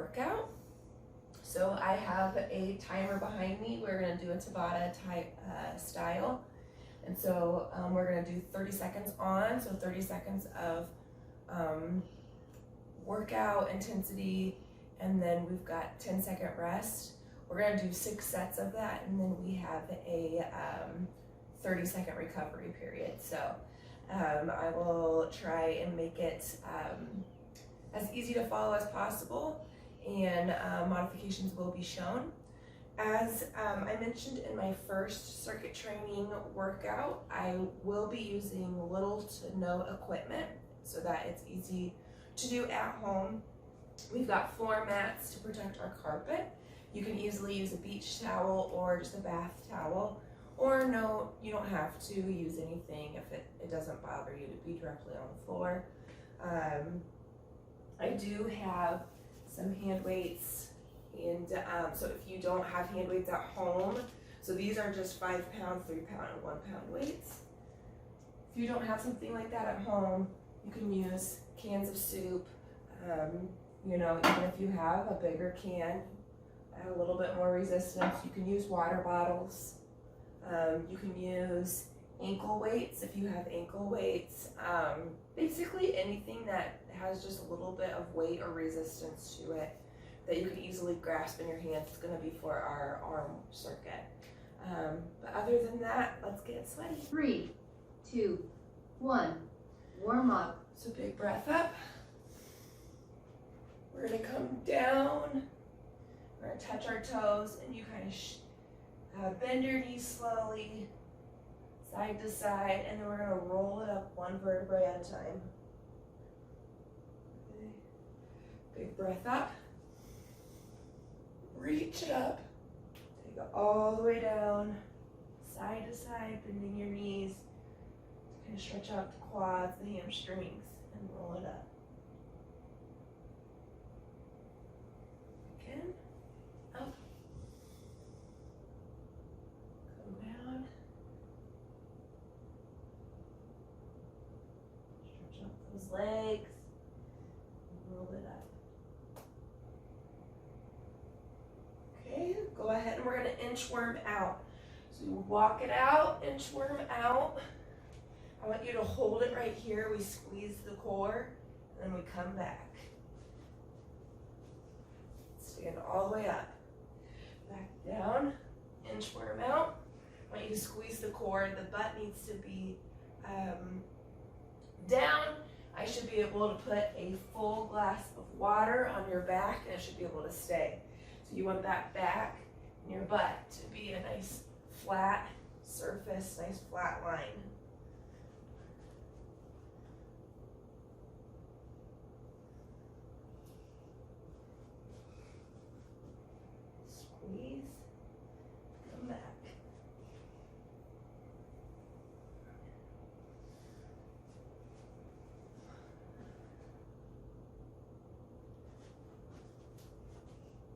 workout. So I have a timer behind me. We're gonna do a Tabata type style. And so we're gonna do 30 seconds on, so 30 seconds of workout intensity, and then we've got 10-second rest. We're gonna do 6 sets of that, and then we have a 30-second recovery period. So I will try and make it as easy to follow as possible, and modifications will be shown. As I mentioned in my first circuit training workout, I will be using little to no equipment so that it's easy to do at home. We've got floor mats to protect our carpet. You can easily use a beach towel or just a bath towel, or no, you don't have to use anything if it doesn't bother you to be directly on the floor. I do have some hand weights, and so if you don't have hand weights at home, so these are just 5 pound, 3 pound, and 1 pound weights. If you don't have something like that at home, you can use cans of soup. You know, even if you have a bigger can, a little bit more resistance, you can use water bottles. You can use ankle weights if you have ankle weights. Basically anything that has just a little bit of weight or resistance to it that you can easily grasp in your hands. It's going to be for our arm circuit. But other than that, let's get sweaty. 3, 2, 1, warm up. So big breath up. We're going to come down. We're going to touch our toes, and you kind of bend your knees slowly, side to side, and then we're going to roll it up 1 vertebrae at a time. Okay. Big breath up. Reach it up. Take it all the way down, side to side, bending your knees. Kind of stretch out the quads, the hamstrings, and roll it up. Again, up. Come down. Stretch out those legs, and roll it up. Okay, go ahead, and we're gonna inchworm out. So you walk it out, inchworm out. I want you to hold it right here. We squeeze the core, and then we come back. Stand all the way up. Back down, inchworm out. I want you to squeeze the core. The butt needs to be down. I should be able to put a full glass of water on your back, and it should be able to stay. So you want that back and your butt to be a nice flat surface, nice flat line. Squeeze, come back.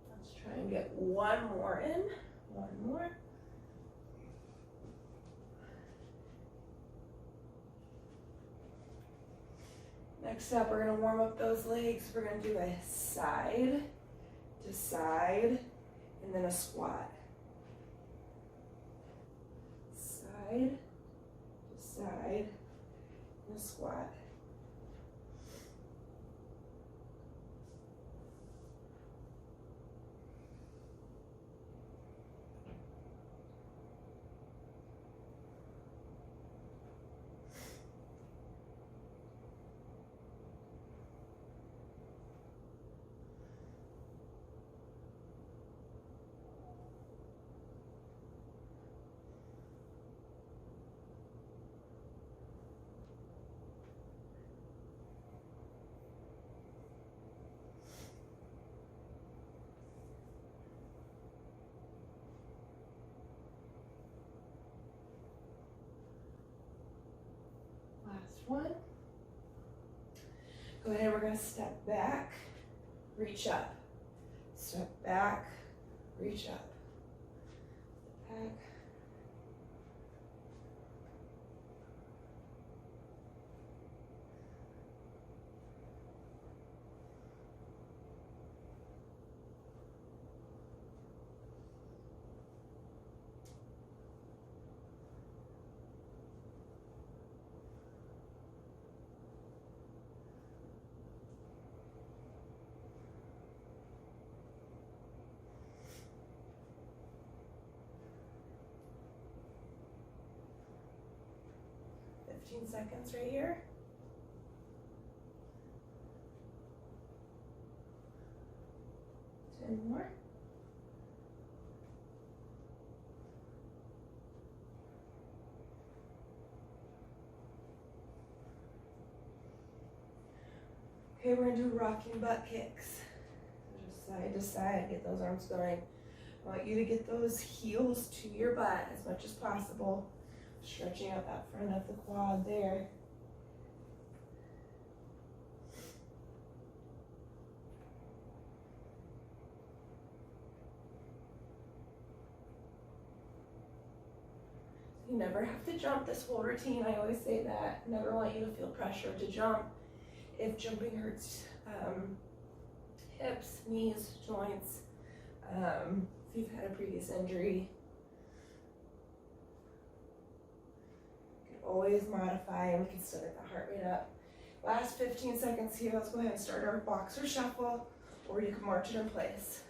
Let's try and get one more in. One more. Next up, we're going to warm up those legs. We're going to do a side to side and then a squat. Side to side and a squat. One. Go ahead, we're going to step back, reach up. Step back, reach up. Step back. 15 seconds right here. More. Okay, we're gonna do rocking butt kicks. Just side to side, get those arms going. I want you to get those heels to your butt as much as possible. Stretching out that front of the quad there. You never have to jump this whole routine. I always say that. Never want you to feel pressure to jump. If jumping hurts hips, knees, joints, if you've had a previous injury, you can always modify and we can still get the heart rate up. Last 15 seconds here. Let's go ahead and start our boxer shuffle, or you can march it in place.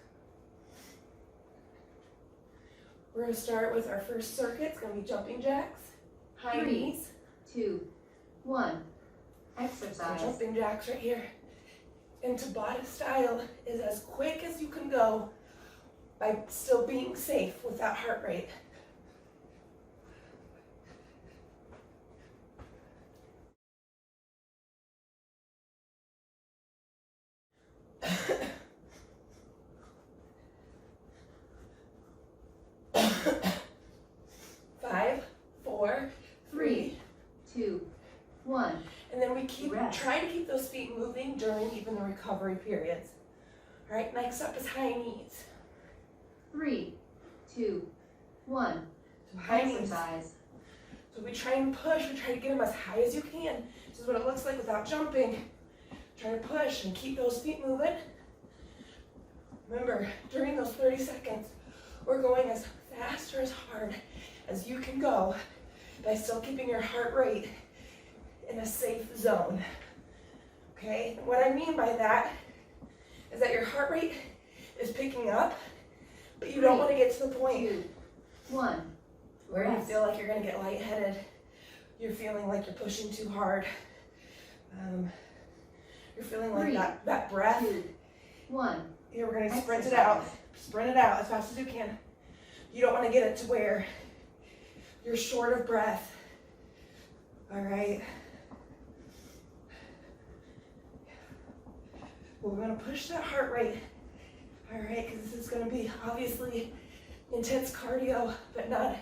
We're going to start with our first circuit. It's going to be jumping jacks, high 3, knees. 2, 1. Exercise. So jumping jacks right here. And Tabata style is as quick as you can go by still being safe with that heart rate. Five, 4, 3, 2, 1. and then we keep Rest. try to keep those feet moving during even the recovery periods. All right, next up is high knees. 3, 2, 1. So high knees. Exercise. So we try and push, we try to get them as high as you can. This is what it looks like without jumping. Try to push and keep those feet moving. Remember, during those 30 seconds, we're going as fast or as hard as you can go by still keeping your heart rate in a safe zone. Okay, what I mean by that is that your heart rate is picking up, but you don't want to get to the point 2, 1. where you Rest. feel like you're going to get lightheaded. You're feeling like you're pushing too hard. You're feeling like 3, that breath. 2, 1. Here, we're going to sprint it Exercise. out. Sprint it out as fast as you can. You don't want to get it to where you're short of breath. All right. Well, we're going to push that heart rate. All right, because this is going to be obviously intense cardio, but not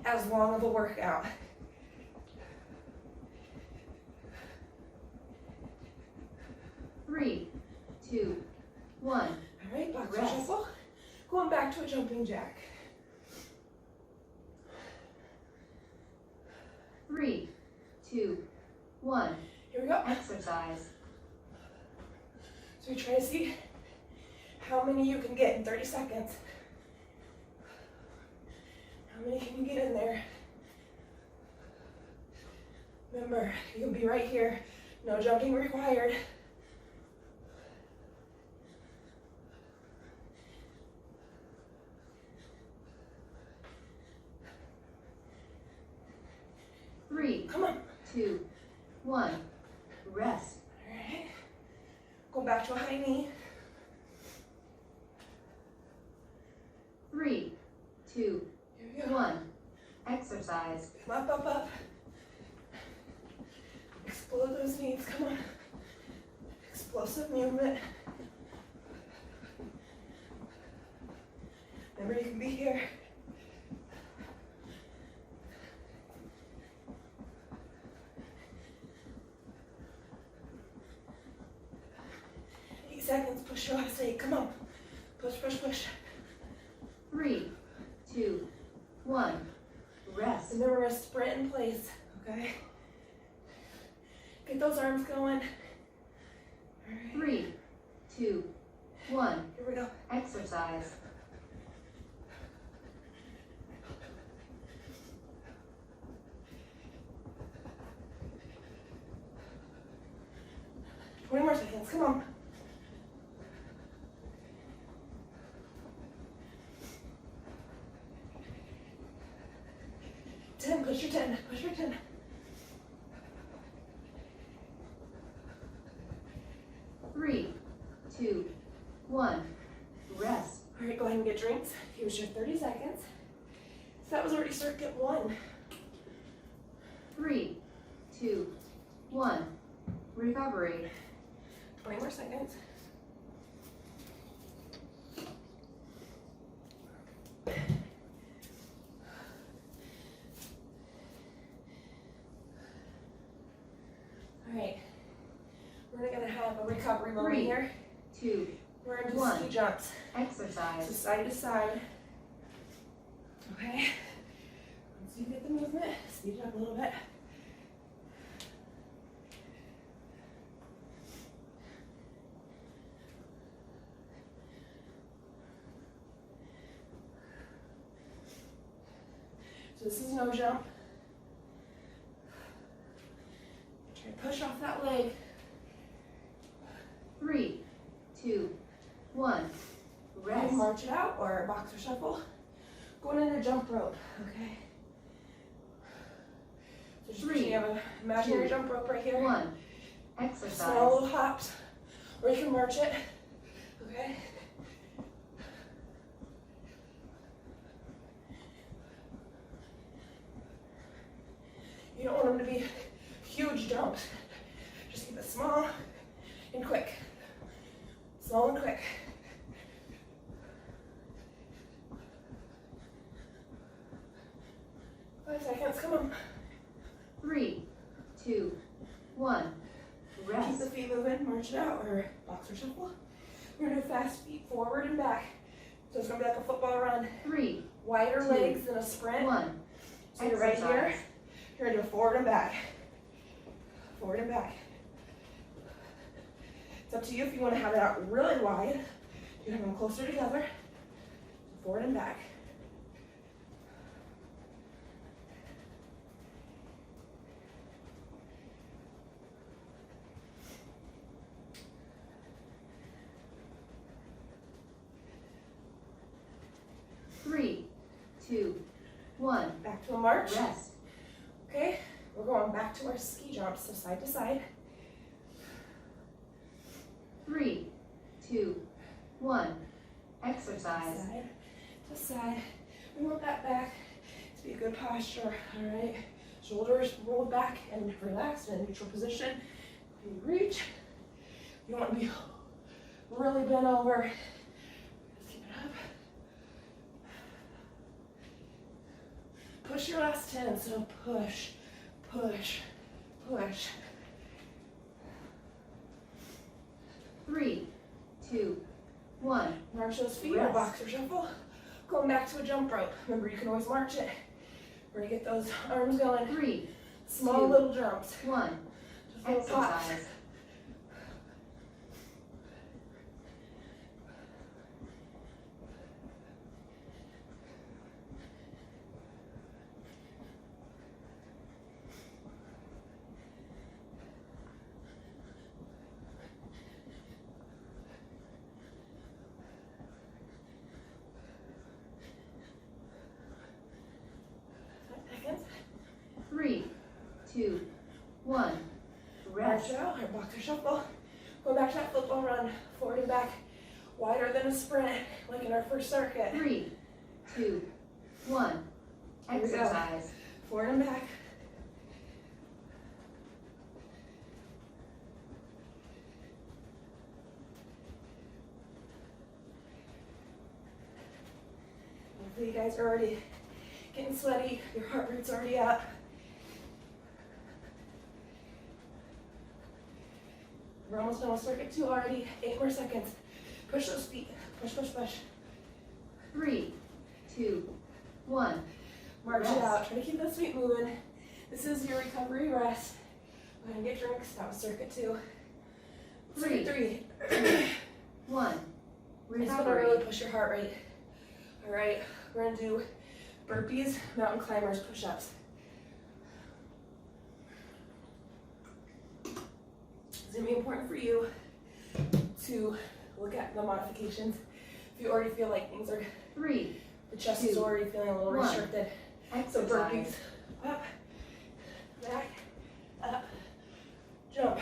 as long of a workout. Three, 2, 1. All right, boxer Rest. shuffle. Going back to a jumping jack. 3, 2, 1. Here we go. Exercise. So we try to see how many you can get in 30 seconds. How many can you get in there? Remember, you can be right here. No jumping required. Three, Come on. 2, 1. Rest. All right. Go back to a high knee. 3, 2, Here we go. 1. Exercise. Come up, up, up. Explode those knees. Come on. Explosive movement. Remember, you can be here. Seconds, push your last 8. Come on. Push, push, push. 3, 2, 1. Rest. And then we're going to sprint in place, okay? Get those arms going. All right. 3, 2, 1. Here we go. Exercise. Twenty more seconds. Come on. Push your 10, push your 10. circuit 1. 3, 2, 1. Recovery. 20 more seconds. All right, we're gonna have a recovery moment 3, here. 2, We're gonna do 1. ski jumps. So Exercise. side to side. Okay. Once you get the movement, speed it up a little bit. So this is no jump. Try to push off that leg. 3, 2, 1. You Rest. can march it out or boxer shuffle. Going into jump rope, okay? So just 3, you have an imaginary 2, jump rope right here. 1. Small Exercise. little hops, or you can march it, okay? You don't want them to be huge jumps. Just keep it small and quick. Small and quick. Five seconds, come on. 3, 2, 1. Keep the Rest. feet moving, march it out, or boxer shuffle. We're gonna do fast feet forward and back. So it's gonna be like a football run. 3, Wider 2, legs than a sprint. 1. So you're right here. Exercise. You're gonna do forward and back. Forward and back. It's up to you if you wanna have it out really wide. You have them closer together. Forward and back. Three, 2, 1. Back to a march. Rest. Okay, we're going back to our ski jumps, so side to side. 3, 2, 1. Exercise. Side to side. We want that back to be a good posture, all right? Shoulders rolled back and relaxed in a neutral position. You reach. You don't want to be really bent over. Just keep it up. Push your last 10, so push, push, push. 3, 2, 1. March those feet or Rest. boxer shuffle. Going back to a jump rope. Remember, you can always march it. We're gonna get those arms going. 3, Small 2, little jumps. 1. Just little pops. Exercise. Seconds. 3, 2, 1. March Rest. out or boxer shuffle. Go back to that football run. Forward and back. Wider than a sprint, like in our first circuit. 3, 2, 1. Here we go. Exercise. Forward and back. Hopefully you guys are already getting sweaty. Your heart rate's already up. We're almost done with circuit 2 already. 8 more seconds. Push those feet. Push, push, push. 3, 2, 1. March Rest. it out. Try to keep those feet moving. This is your recovery rest. Go ahead and get drinks. That was circuit 2. Circuit 3. 1. It's gonna Recovery. really push your heart rate. All right, we're gonna do burpees, mountain climbers, push-ups. It's gonna be important for you to look at the modifications. If you already feel like things are, 3. the chest is 2, already feeling a little 1. restricted. So Exercise. burpees, up, back, up, jump.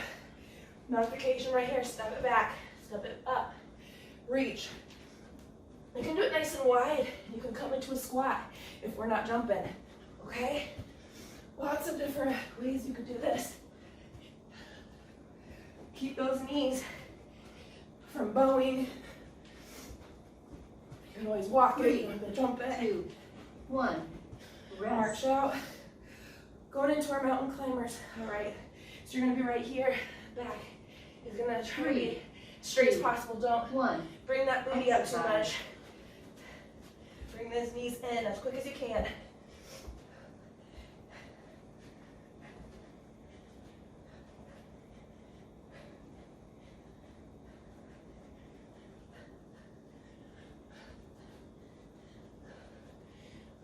Modification right here, step it back, step it up, reach. You can do it nice and wide. You can come into a squat if we're not jumping. Okay? Lots of different ways you could do this. Keep those knees from bowing. You can always walk it, you can jump it. 2, 1. Rest. March out. Going into our mountain climbers. All right. So you're gonna be right here. Back is gonna try to be straight as possible. Don't 1. bring that booty up too Exercise. much. Bring those knees in as quick as you can.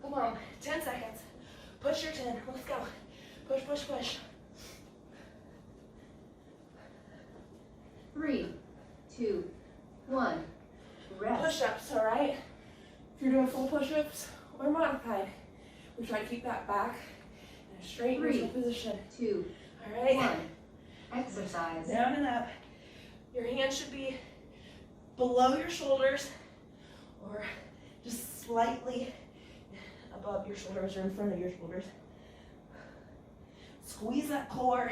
Come on, 10 seconds. Push your 10, let's go. Push, push, push. 3, 2, 1. Rest. Push-ups, all right? If you're doing full push-ups or modified, we try to keep that back in a straight neutral position. 2, All right? 1. Exercise. Down and up. Your hands should be below your shoulders or just slightly above your shoulders or in front of your shoulders. Squeeze that core.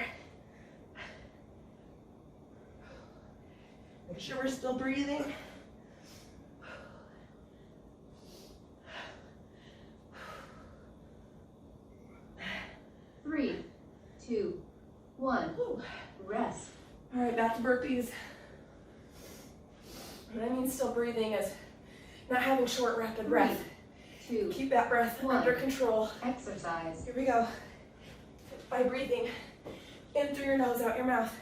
Make sure we're still breathing. 3, 2, 1. Whew. Rest. All right, back to burpees. What I mean still breathing is not having short, rapid breath. 2. Keep that breath One. under control. Exercise. Here we go. By breathing in through your nose, out your mouth,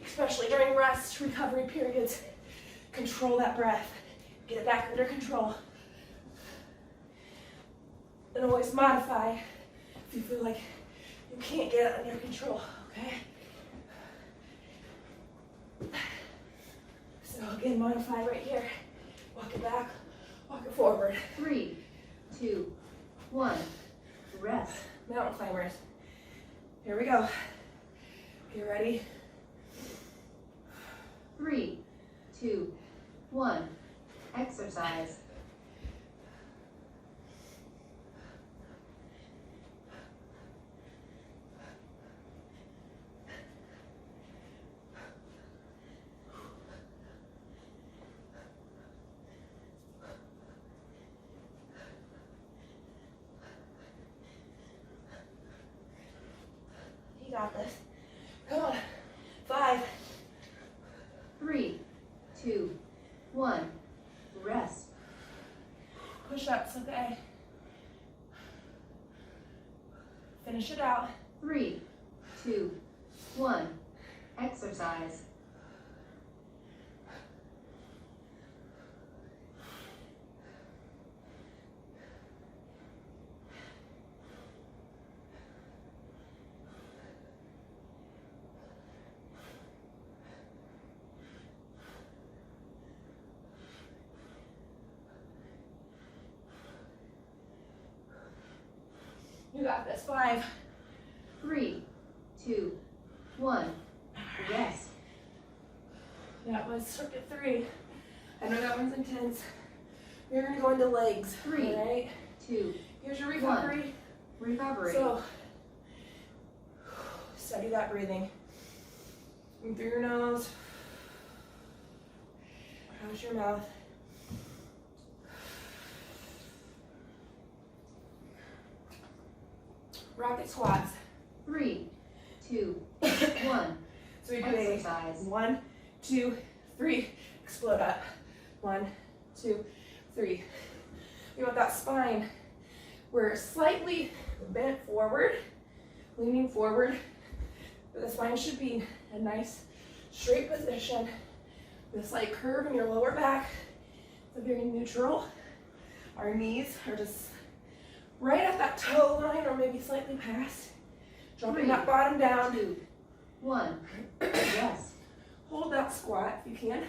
especially during rest, recovery periods. Control that breath. Get it back under control. And always modify if you feel like you can't get it under control, okay? So again, modify right here. Walk it back, walk it forward. 3, 2, 1. Rest. Mountain climbers. Here we go. Get ready. 3, 2, 1. Exercise. You got this. Come on. 5. 3, 2, 1. Rest. Push-ups, okay. Finish it out. 3, 2, 1. Exercise. You got this. 5. 3, 2, 1. Rest. That was circuit 3. I know that one's intense. You're gonna go into legs. 3, All right. 2. Here's your recovery. Recovery. So, study that breathing. In through your nose. Out your mouth. Rocket squats. 3, 2, 1. So we do Exercise. a 1, 2, 3. Explode up. 1, 2, 3. We want that spine. We're slightly bent forward, leaning forward. But the spine should be a nice straight position. With a slight curve in your lower back. It's very neutral. Our knees are just right at that toe line or maybe slightly past. Dropping 3, that bottom down. 2, 1. Rest. Hold that squat if you can.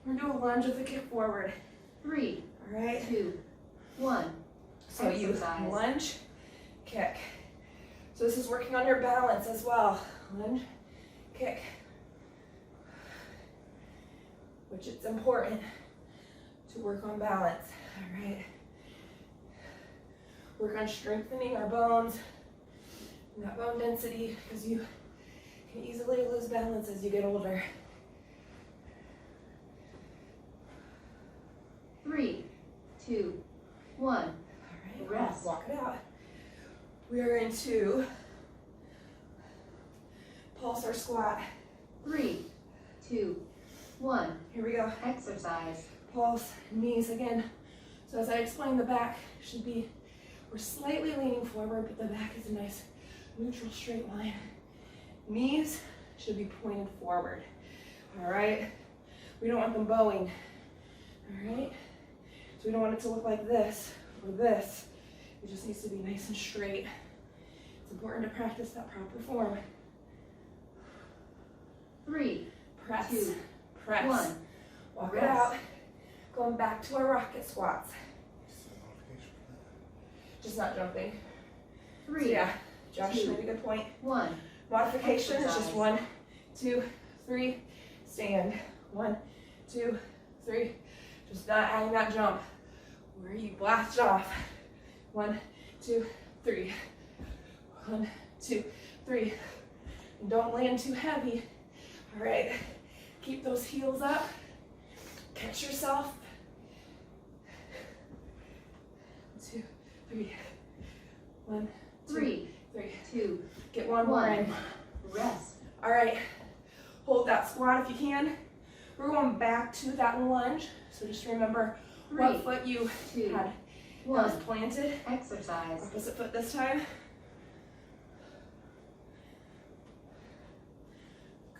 We're gonna do a lunge with a kick forward. 3, All right. 2, 1. So you Exercise. lunge, kick. So this is working on your balance as well. Lunge, kick. Which it's important to work on balance. All right. work on strengthening our bones and that bone density, because you can easily lose balance as you get older. 3, 2, 1. All right, Rest. walk it out. We are into pulsar squat. 3, 2, 1. Here we go. Exercise. Pulse, knees again. So as I explained, the back should be, we're slightly leaning forward, but the back is a nice neutral straight line. Knees should be pointed forward. All right? We don't want them bowing. All right? So we don't want it to look like this or this. It just needs to be nice and straight. It's important to practice that proper form. 3, Press, 2, press. 1. Walk it Rest. out. Going back to our rocket squats. Just not jumping. 3, So yeah, Josh 2, made a good point. 1. Modification is just Exercise. 1, 2, 3, stand. 1, 2, 3. Just not adding that jump where you blast off. 1, 2, 3. 1, 2, 3. And don't land too heavy. All right, keep those heels up. Catch yourself. 2, 3. 1, 2, 3, 3. 2, Get one more 1. in. Rest. All right, hold that squat if you can. We're going back to that lunge. So just remember 3, what foot you 2, had that 1. was planted. Exercise. Opposite foot this time.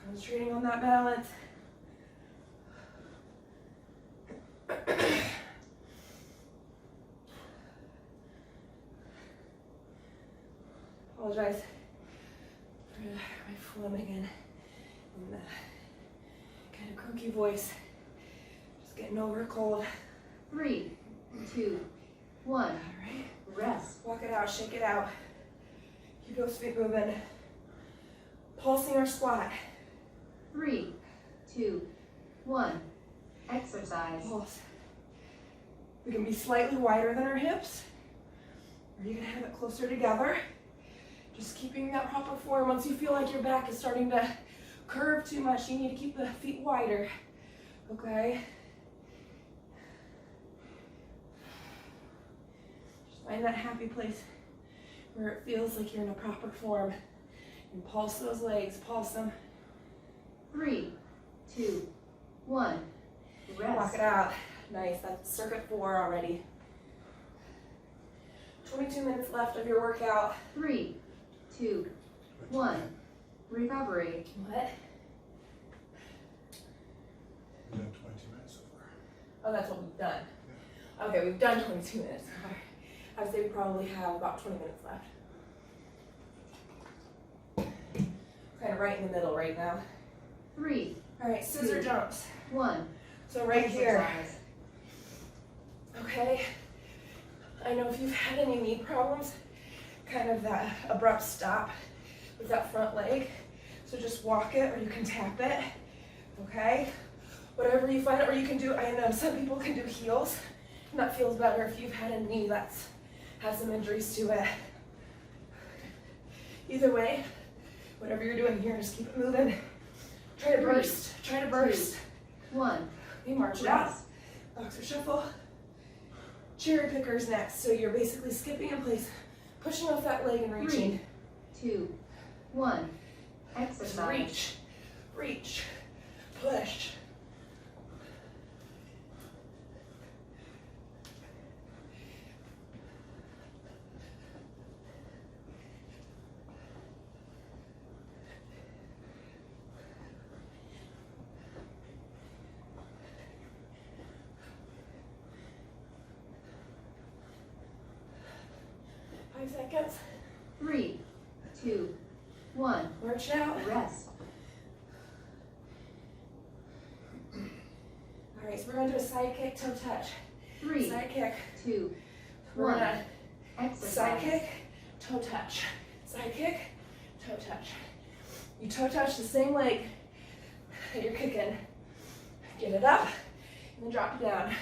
Concentrating on that balance. Apologize for my phlegm again and the kind of croaky voice. Just getting over a cold. 3, 2, 1. All right, Rest. walk it out, shake it out. Keep those feet moving. Pulsing our squat. 3, 2, 1. Exercise. Pulse. We can be slightly wider than our hips, or you can have it closer together. Just keeping that proper form. Once you feel like your back is starting to curve too much, you need to keep the feet wider. Okay? Just find that happy place where it feels like you're in a proper form. And pulse those legs, pulse them. 3, 2, 1. Rest. Walk it out. Nice, that's circuit 4 already. 22 minutes left of your workout. 3, 2, 1. Recovery. What? We've done 20 minutes so far. Oh, that's what we've done. Okay, we've done 22 minutes. I would say we probably have about 20 minutes left. Kind of right in the middle right now. 3, All right, scissor 2, jumps. 1. So right here, Exercise. okay? I know if you've had any knee problems, kind of that abrupt stop with that front leg. So just walk it, or you can tap it, okay? Whatever you find, or you can do, I know some people can do heels, and that feels better if you've had a knee that's had some injuries to it. Either way, whatever you're doing here, just keep it moving. Try to burst, try to burst. 1. You march it out, Rest. boxer shuffle. Cherry pickers next, so you're basically skipping in place, pushing off that leg and reaching. 3, 2, 1. Just Exercise. reach, reach, push. Seconds. 3, 2, 1. March it out. Rest. All right, so we're going to do a side kick, toe touch. 3, Side kick. 2, We're 1. going to Exercise. side kick, toe touch. Side kick, toe touch. You toe touch the same leg that you're kicking. Get it up, and then drop it down.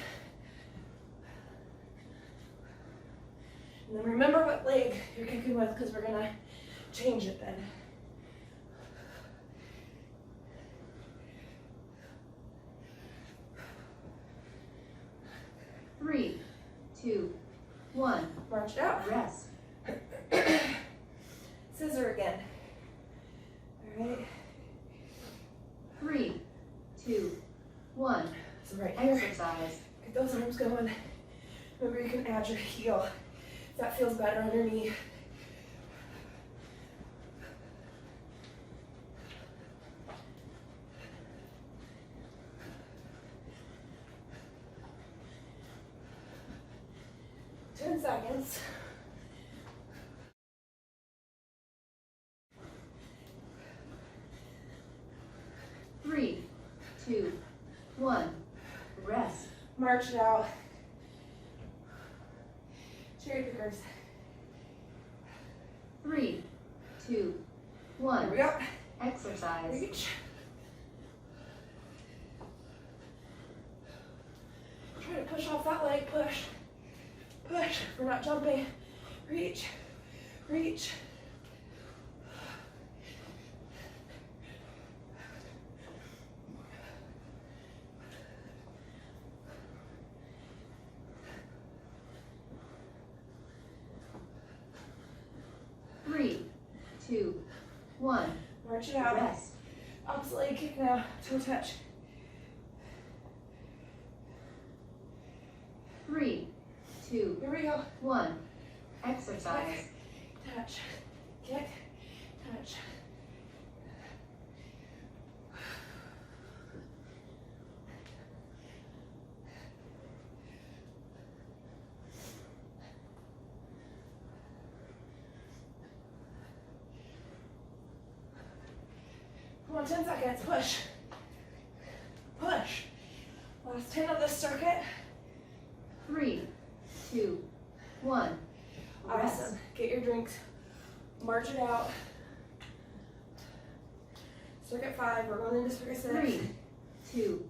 And then remember what leg you're kicking with because we're gonna change it then. Three, two, one. March it out. Rest. Scissor again. All right. Three, two, one. So right here, Exercise. get those arms going. Remember you can add your heel if that feels better on your knee. Seconds. Three, two, one. Rest. March it out. Cherry pickers. Three, two, one. Here we go. Exercise. Reach. Try to push off that leg. Push. Push. We're not jumping. Reach. Reach. Three, two, one. March it out. Rest. Opposite leg kick now. Toe touch. Three, two, Here we go. one. Exercise. Touch. Kick. Touch. Come on, 10 seconds. Push. Push. Last 10 of this circuit. Three, two, one. Rest. Awesome. Get your drinks. March it out. Circuit 5. We're going into circuit 6. Three, two,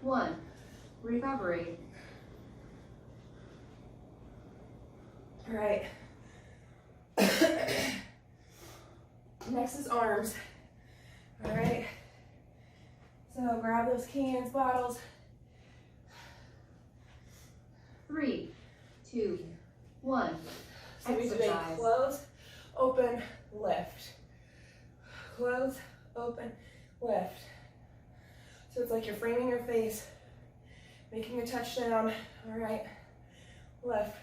one. Recovery. All right. Next is arms. All right. So grab those cans, bottles. Three, two, one. So we're doing Exercise. close, open, lift. Close, open, lift. So it's like you're framing your face, making a touchdown. All right. Lift.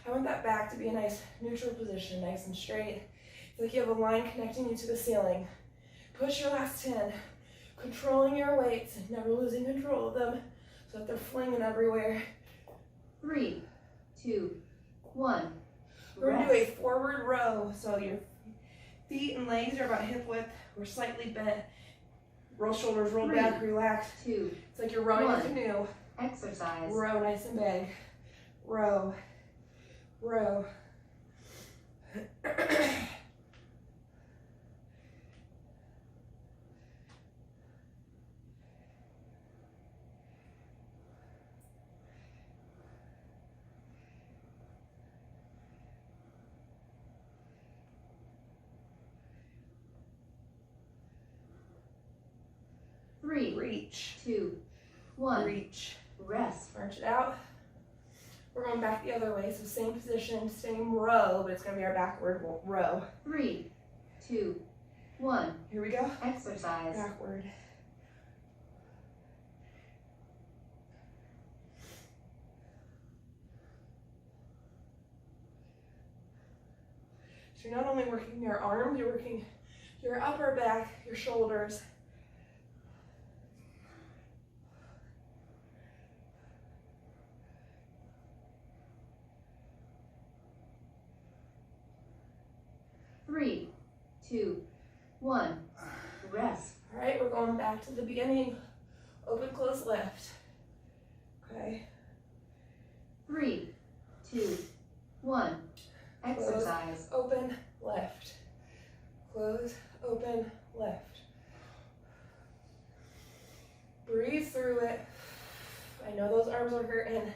I want that back to be a nice neutral position, nice and straight. It's like you have a line connecting you to the ceiling. Push your last 10, controlling your weights, never losing control of them so that they're flinging everywhere. Three, two, one. We're gonna do Rest. a forward row, so your feet and legs are about hip width. We're slightly bent. Roll shoulders, roll back, relax. Two. It's like you're rowing a One. canoe. Exercise. Row nice and big. Row. Row. Three, Reach. two, one. Reach. Rest. March it out. We're going back the other way, so same position, same row, but it's gonna be our backward row. Three, two, one. Here we go. Exercise. Backward. So you're not only working your arms, you're working your upper back, your shoulders. Three, two, one. Rest. All right, we're going back to the beginning. Open, close, lift. Okay. Three, two, one. Exercise. Open, lift. Close, open, lift. Breathe through it. I know those arms are hurting.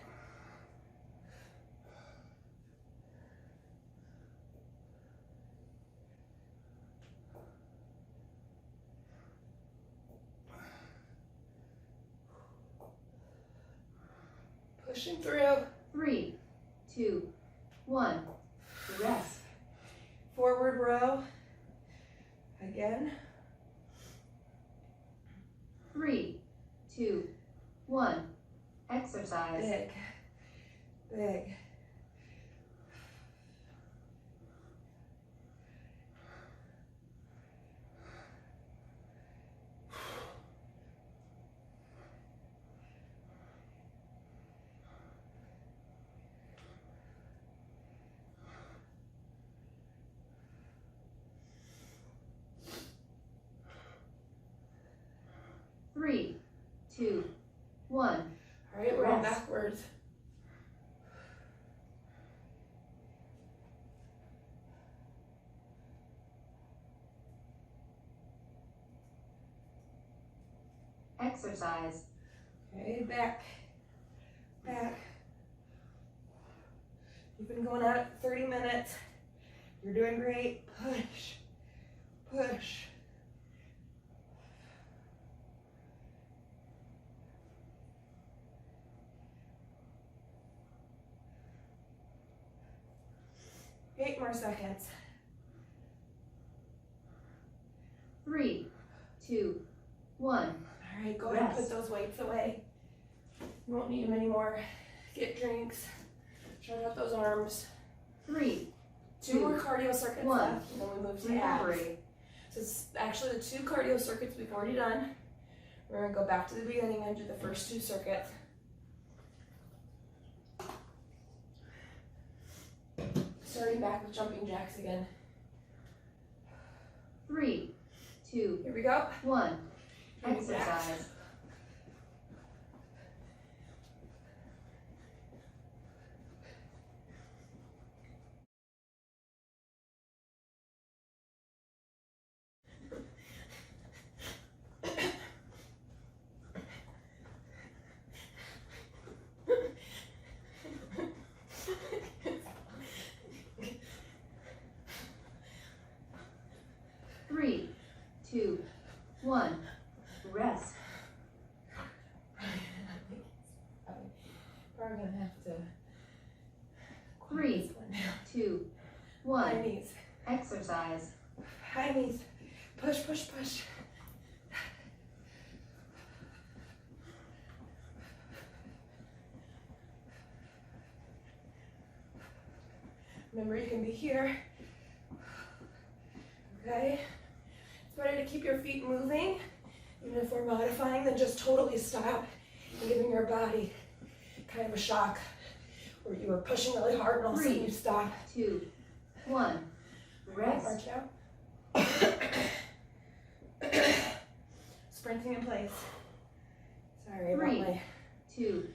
Pushing through. 3, 2, 1. Rest. Forward row. Again. 3, 2, 1. Exercise. Big. Big. Three, 2, 1. All right, we're going Rest. backwards. Exercise. Okay, back. Back. You've been going at it for 30 minutes. You're doing great. Push. Push. Eight more seconds. 3, 2, 1. All right, go ahead and put those weights away. You won't need them anymore. Get drinks. Stretch out those arms. 3, 2 more cardio circuits 1. left, and then we move to abs. Recovery. So it's actually the 2 cardio circuits we've already done. We're gonna go back to the beginning and do the first 2 circuits. Starting back with jumping jacks again. 3, 2, Here we go. 1. Jumping jacks. Exercise. Three, 2, 1. Rest. We're gonna have to. 3, this one now. 2, High 1. knees. Exercise. High knees. Push, push, push. Remember, you can be here. Okay? It's better to keep your feet moving, even if we're modifying, than just totally stop and giving your body kind of a shock where you were pushing really hard and all of a sudden you stop. 2, 1. Rest. March out. Sprinting in place. Sorry about 3, my 2,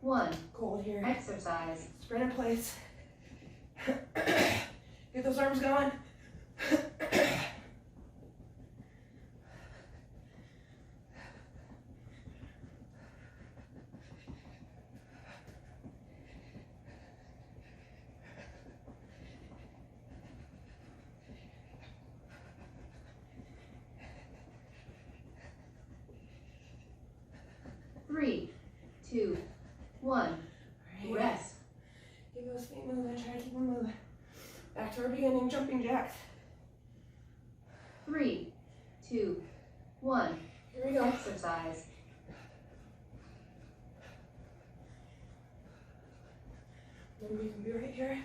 1. cold here. Exercise. Sprint in place. Get those arms going. 3, 2, 1. All right. Rest. Keep those feet moving. Try to keep them moving. Back to our beginning jumping jacks. 3, 2, 1. Here we go. Exercise. Then we can be right here.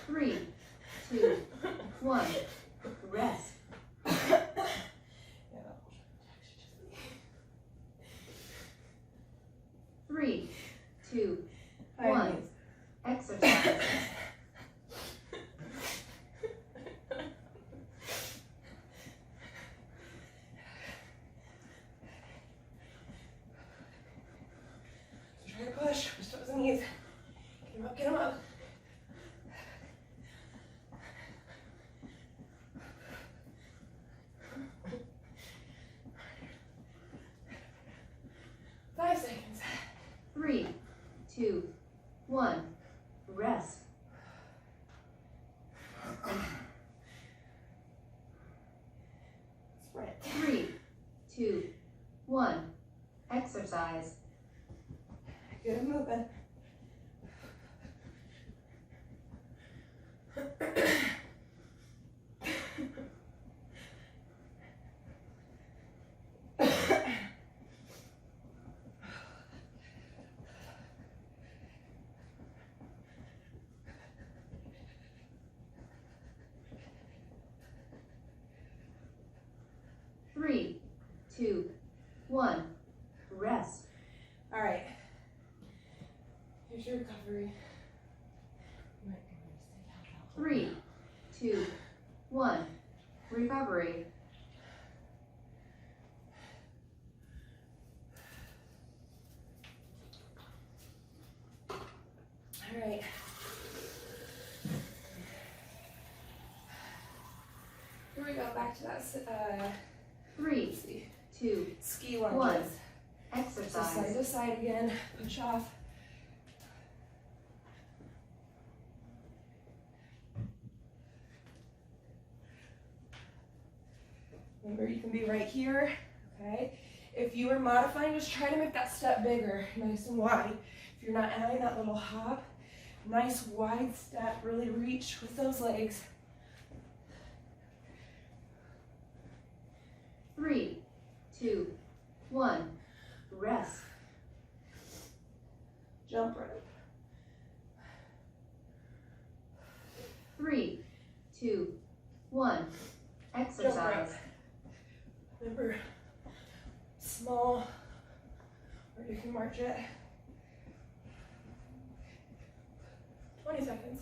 Three, 2, 1. Rest. Yeah. 3, 2, High 1. knees. Exercise. So try to push those knees. Get them up, get them up. 1. Rest. Sprint. 3, 2, 1. Exercise. Get it moving. Three, two, one. Rest. All right. Here's your recovery. 3, 2, 1. Recovery. All right. Here we go, back to that, 3, let's see, 2, ski lunges. 1. So side Exercise. to side again, push off. Remember, you can be right here, okay? If you are modifying, just try to make that step bigger, nice and wide. If you're not adding that little hop, nice wide step, really reach with those legs. 3, 2, 1. Rest. Jump rope. 3, 2, 1. Exercise. Remember, small, or you can march it. 20 seconds.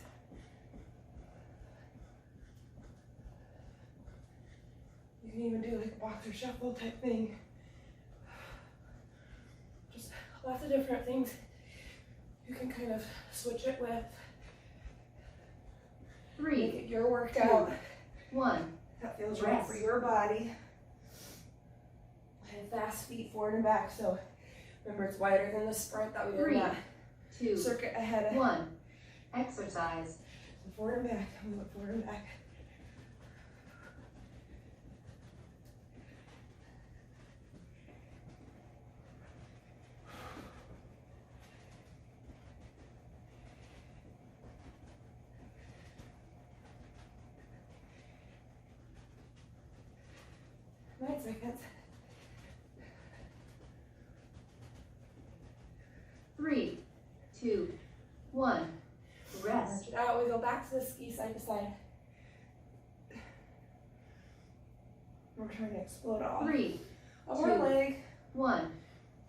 You can even do like a boxer shuffle type thing. Just lots of different things you can kind of switch it with. 3, Make it your workout. 1. That feels right for your body. And fast feet forward and back. So remember, it's wider than the sprint that we did in 3, that 2, circuit ahead. 1. Exercise. So forward and back. Move it forward and back. Nine seconds. 3, 2, 1. Rest. March it out. We go back to the ski side to side. We're trying to explode off. 3, Up our leg. 1.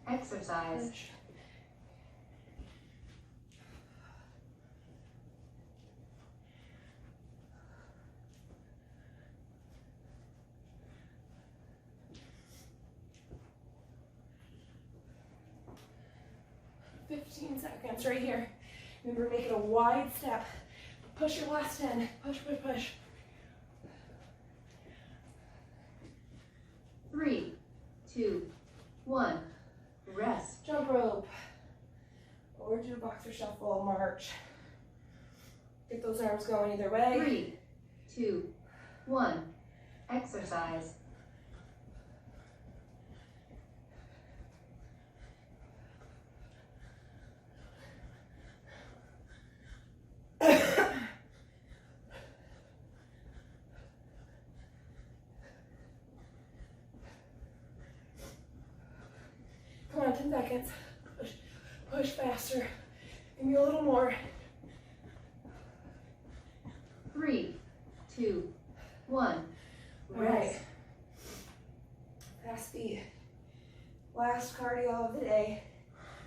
Exercise. Push. Seconds right here. Remember, make it a wide step. Push your last 10. Push, push, push. 3, 2, 1. Rest. Jump rope. Or do a boxer shuffle, march. Get those arms going either way. 3, 2, 1. Exercise. Come on, 10 seconds. Push, push faster. Give me a little more. 3, 2, 1. All Rest. right. Fast feet. Last cardio of the day.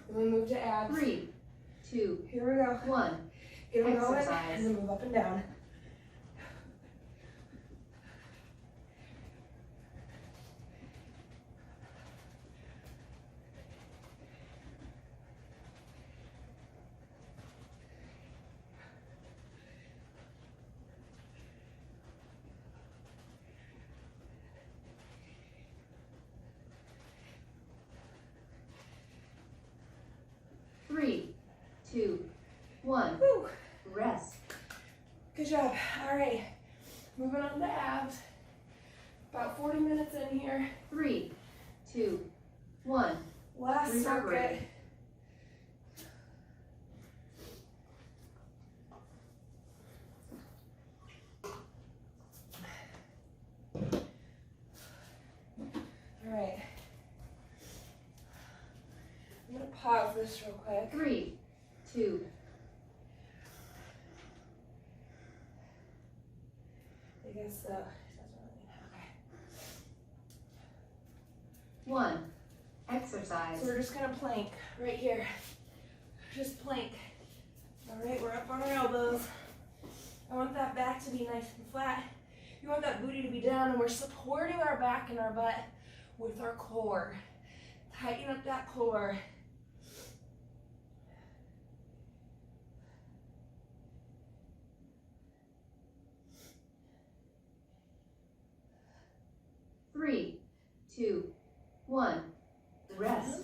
Then we move to abs. 3, 2, Here we go. 1. Get them going, Exercise. and then move up and down. Three, 2, 1. Whew. Rest. Good job. All right. Moving on to abs. About 40 minutes in here. 3, 2, 1. Last Recovery. circuit. All right. I'm gonna pause this real quick. 3, 2, I guess so. It doesn't really matter. 1. So Exercise. we're just gonna plank right here. Just plank. All right, we're up on our elbows. I want that back to be nice and flat. You want that booty to be down, and we're supporting our back and our butt with our core. Tighten up that core. Three, 2, 1. Rest.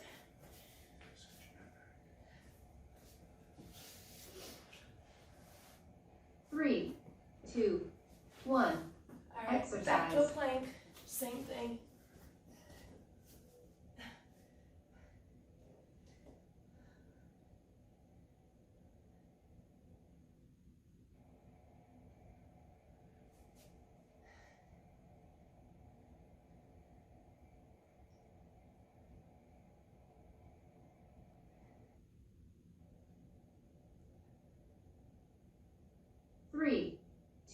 3, 2, 1. All right, Exercise. back to a plank. Same thing. Three,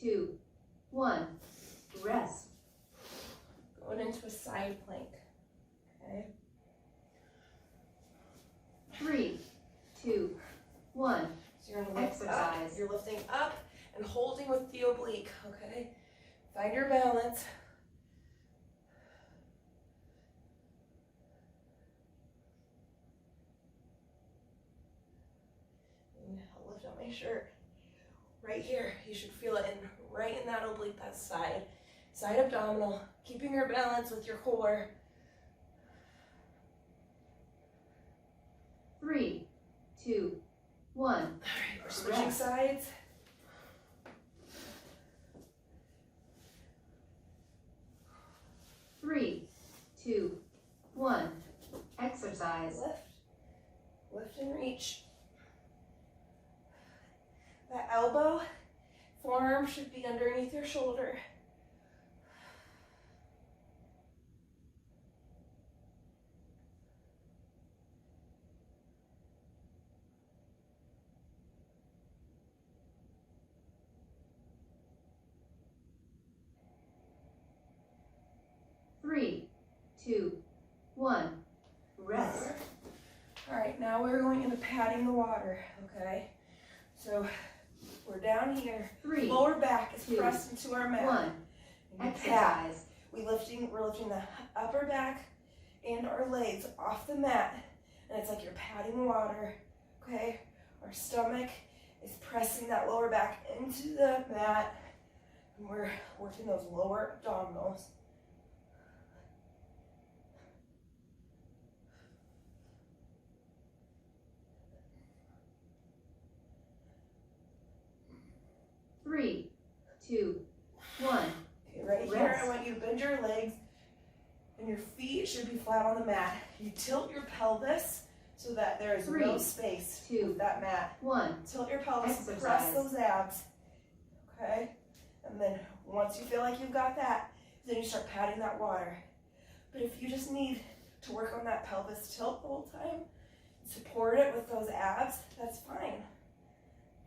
2, 1. Rest. Going into a side plank. Okay. 3, 2, 1. So you're gonna lift Exercise. up. You're lifting up and holding with the oblique. Okay. Find your balance. And I'll lift up my shirt. Right here, you should feel it right in that oblique, that side abdominal, keeping your balance with your core. 3, 2, 1. All right, we're switching Rest. sides. Three, 2, 1. Exercise. Lift and reach. That elbow, forearm should be underneath your shoulder. Three, 2, 1. Rest. All right, now we're going into patting the water, okay? So we're down here. 3, Lower back is 2, pressed into our mat. 1. And you pat. Exercise. We're lifting the upper back and our legs off the mat, and it's like you're patting water, okay? Our stomach is pressing that lower back into the mat, and we're working those lower abdominals. Three, 2, 1. Okay, right here, Rest. I want you to bend your legs, and your feet should be flat on the mat. You tilt your pelvis so that there is no 3, space 2, with that mat. 1. Tilt your pelvis, Exercise. press those abs, okay? And then once you feel like you've got that, then you start patting that water. But if you just need to work on that pelvis tilt the whole time, support it with those abs, that's fine.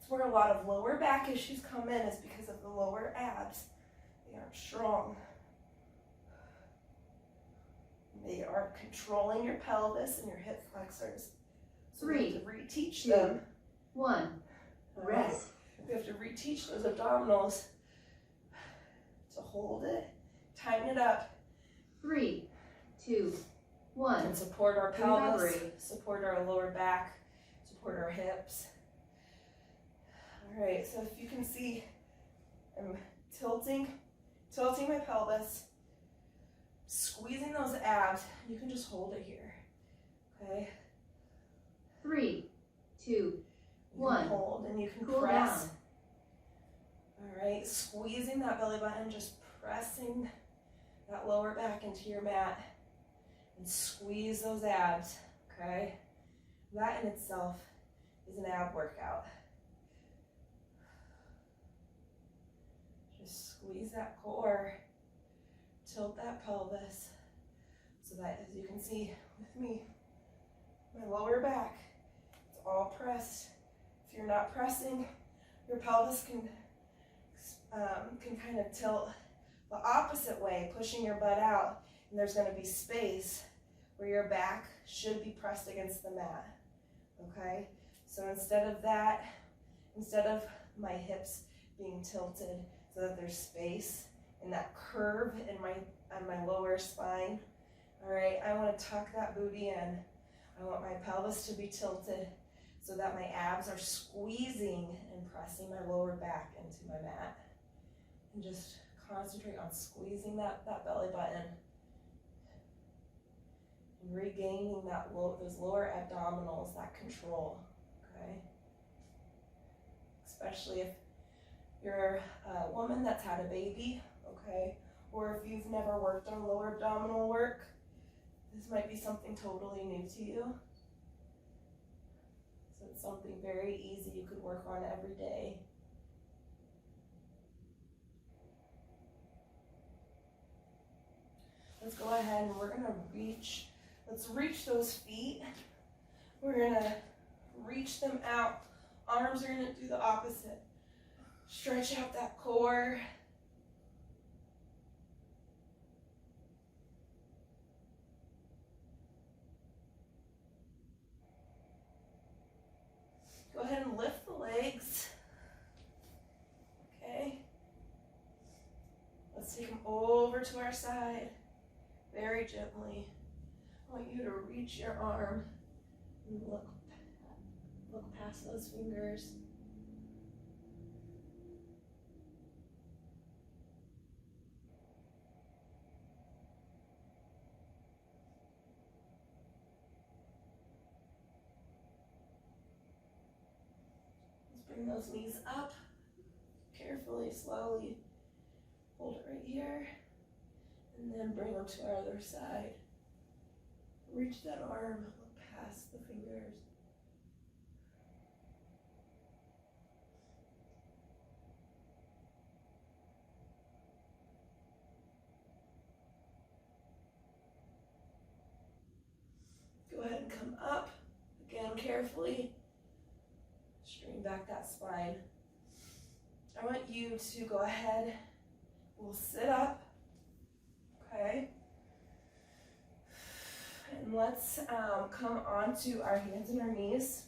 It's where a lot of lower back issues come in, is because of the lower abs. They aren't strong. They aren't controlling your pelvis and your hip flexors. So we have to reteach 2, them. 1. Rest. We have to reteach those abdominals to hold it, tighten it up, 3, 2, 1. and support our pelvis, Recovery. support our lower back, support our hips. All right, so if you can see, I'm tilting my pelvis, squeezing those abs. You can just hold it here, okay? 3, 2, You One. can hold and you can Cool press. down. All right, squeezing that belly button, just pressing that lower back into your mat and squeeze those abs, okay? That in itself is an ab workout. Just squeeze that core, tilt that pelvis, so that, as you can see with me, my lower back, it's all pressed. If you're not pressing, your pelvis can kind of tilt the opposite way, pushing your butt out, and there's going to be space where your back should be pressed against the mat, okay? So instead of that, instead of my hips being tilted so that there's space and that curve in on my lower spine, all right, I want to tuck that booty in. I want my pelvis to be tilted so that my abs are squeezing and pressing my lower back into my mat. And just concentrate on squeezing that belly button and regaining those lower abdominals, that control, okay? Especially if you're a woman that's had a baby, okay? Or if you've never worked on lower abdominal work, this might be something totally new to you. So it's something very easy you could work on every day. Let's go ahead and we're gonna let's reach those feet. We're gonna reach them out. Arms are gonna do the opposite. Stretch out that core. Go ahead and lift the legs. Okay. Let's take them over to our side. Very gently. I want you to reach your arm and look past those fingers. Let's bring those knees up. Carefully, slowly. Hold it right here. And then bring them to our other side. Reach that arm, look past the fingers. Go ahead and come up. Again, carefully. String back that spine. I want you to go ahead. We'll sit up. Okay. And let's come onto our hands and our knees.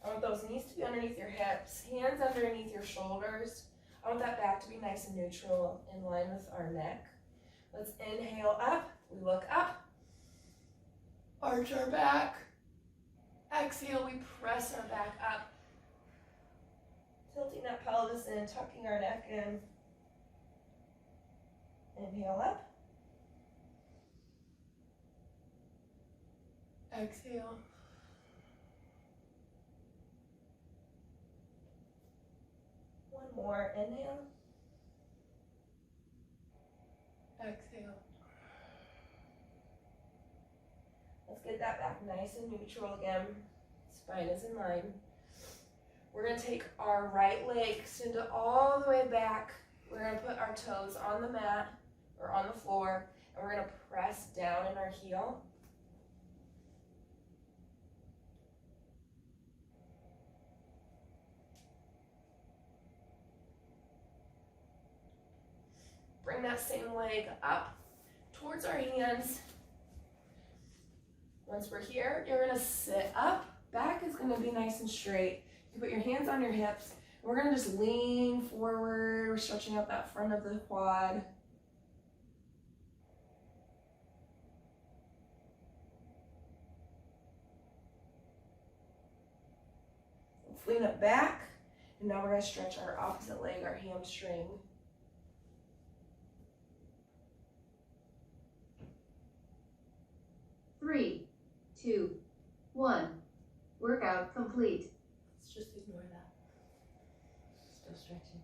I want those knees to be underneath your hips, hands underneath your shoulders. I want that back to be nice and neutral in line with our neck. Let's inhale up. We look up. Arch our back. Exhale, we press our back up. Tilting that pelvis in, tucking our neck in. Inhale up. Exhale. One more. Inhale. Exhale. Let's get that back nice and neutral again. Spine is in line. We're going to take our right leg, extend it all the way back. We're going to put our toes on the mat or on the floor, and we're going to press down in our heel. Bring that same leg up towards our hands. Once we're here, you're going to sit up. Back is going to be nice and straight. You put your hands on your hips. And we're going to just lean forward. We're stretching out that front of the quad. Let's lean it back. And now we're going to stretch our opposite leg, our hamstring. Three, two, 1. Workout complete. Let's just ignore that. Still stretching.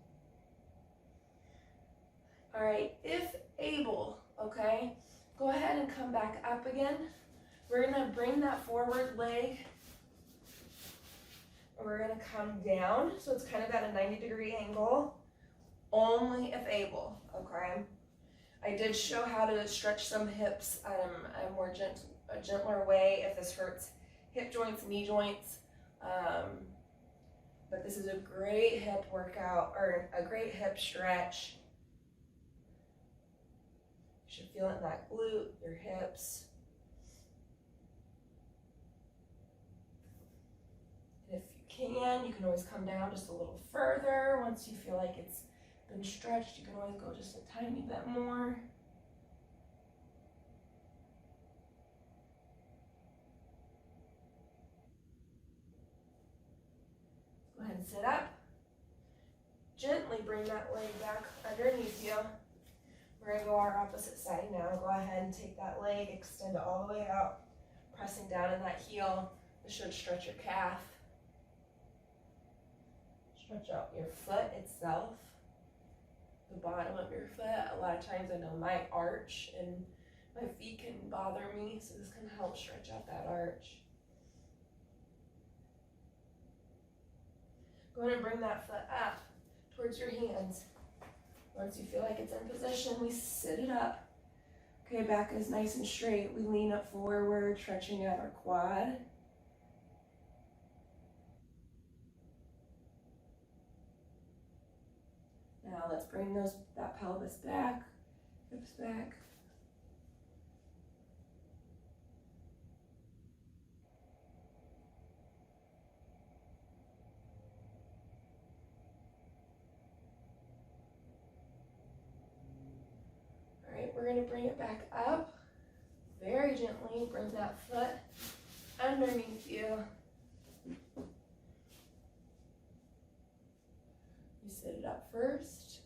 All right, if able, okay, go ahead and come back up again. We're gonna bring that forward leg. We're gonna come down, so it's kind of at a 90-degree angle, only if able, okay? I did show how to stretch some hips a gentler way if this hurts hip joints, knee joints. But this is a great hip workout, or a great hip stretch. You should feel it in that glute, your hips. And if you can always come down just a little further. Once you feel like it's been stretched, you can always go just a tiny bit more. Go ahead and sit up. Gently bring that leg back underneath you. We're gonna go our opposite side now. Go ahead and take that leg, extend it all the way out, pressing down in that heel. This should stretch your calf. Stretch out your foot itself, the bottom of your foot. A lot of times I know my arch and my feet can bother me, so this can help stretch out that arch. Go ahead and bring that foot up towards your hands. Once you feel like it's in position, we sit it up. Okay, back is nice and straight. We lean up forward, stretching out our quad. Now let's bring that pelvis back, hips back. All right, we're gonna bring it back up. Very gently, bring that foot underneath you. You sit it up first.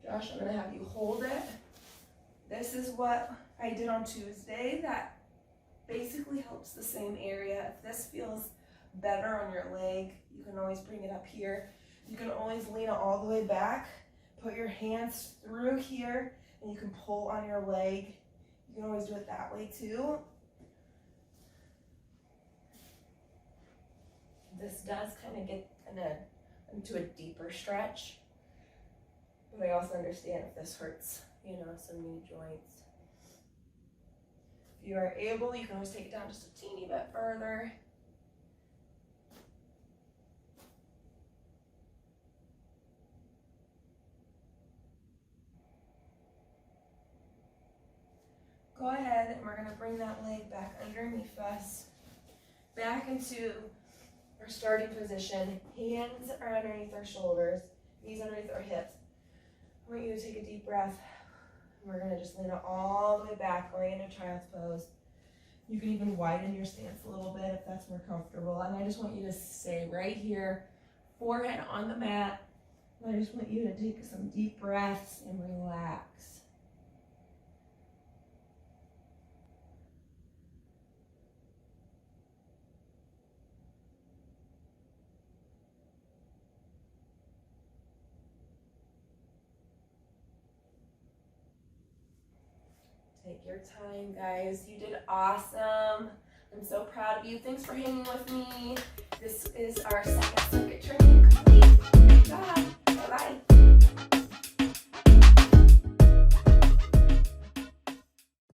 Josh, I'm gonna have you hold it. This is what I did on Tuesday that basically helps the same area. If this feels better on your leg, you can always bring it up here. You can always lean it all the way back. Put your hands through here and you can pull on your leg. You can always do it that way too. This does kind of get into a deeper stretch, but I also understand if this hurts, some knee joints. If you are able, you can always take it down just a teeny bit further. Go ahead and we're gonna bring that leg back underneath us, back into our starting position. Hands are underneath our shoulders, knees underneath our hips. I want you to take a deep breath. We're gonna just lean it all the way back, going into child's pose. You can even widen your stance a little bit if that's more comfortable. And I just want you to stay right here, forehead on the mat. And I just want you to take some deep breaths and relax. Take your time, guys. You did awesome. I'm so proud of you. Thanks for hanging with me.